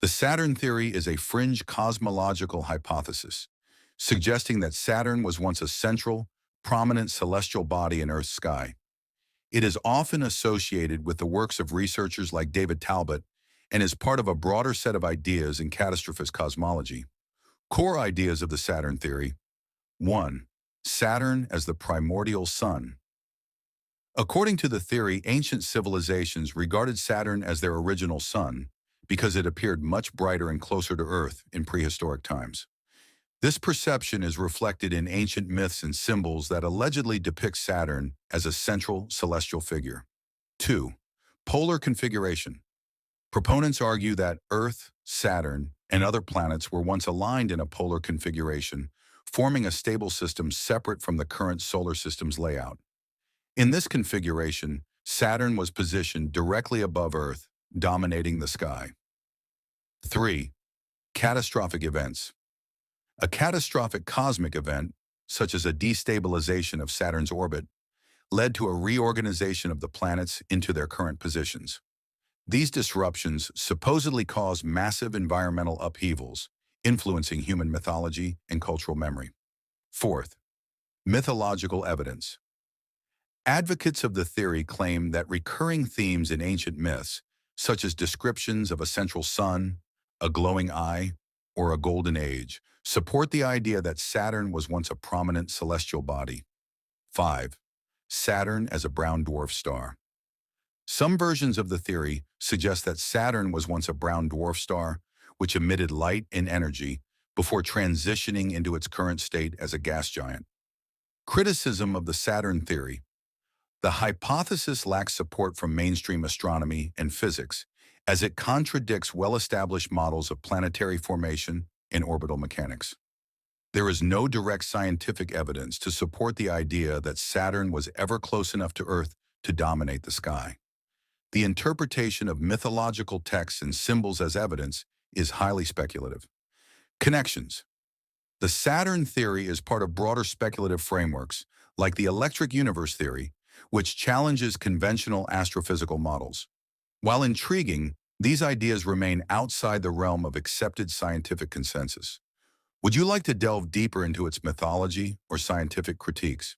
The Saturn theory is a fringe cosmological hypothesis, suggesting that Saturn was once a central, prominent celestial body in Earth's sky. It is often associated with the works of researchers like David Talbot and is part of a broader set of ideas in catastrophist cosmology. Core ideas of the Saturn theory. 1. Saturn as the primordial sun. According to the theory, ancient civilizations regarded Saturn as their original sun because it appeared much brighter and closer to Earth in prehistoric times. This perception is reflected in ancient myths and symbols that allegedly depict Saturn as a central celestial figure. 2. Polar configuration. Proponents argue that Earth, Saturn, and other planets were once aligned in a polar configuration, forming a stable system separate from the current solar system's layout. In this configuration, Saturn was positioned directly above Earth, dominating the sky. 3. Catastrophic events. A catastrophic cosmic event, such as a destabilization of Saturn's orbit, led to a reorganization of the planets into their current positions. These disruptions supposedly caused massive environmental upheavals, influencing human mythology and cultural memory. 4th, mythological evidence. Advocates of the theory claim that recurring themes in ancient myths, such as descriptions of a central sun, a glowing eye, or a golden age, support the idea that Saturn was once a prominent celestial body. 5. Saturn as a brown dwarf star. Some versions of the theory suggest that Saturn was once a brown dwarf star, which emitted light and energy before transitioning into its current state as a gas giant. Criticism of the Saturn theory. The hypothesis lacks support from mainstream astronomy and physics, as it contradicts well-established models of planetary formation and orbital mechanics. There is no direct scientific evidence to support the idea that Saturn was ever close enough to Earth to dominate the sky. The interpretation of mythological texts and symbols as evidence is highly speculative. Connections. The Saturn theory is part of broader speculative frameworks, like the electric universe theory, which challenges conventional astrophysical models. While intriguing, these ideas remain outside the realm of accepted scientific consensus. Would you like to delve deeper into its mythology or scientific critiques?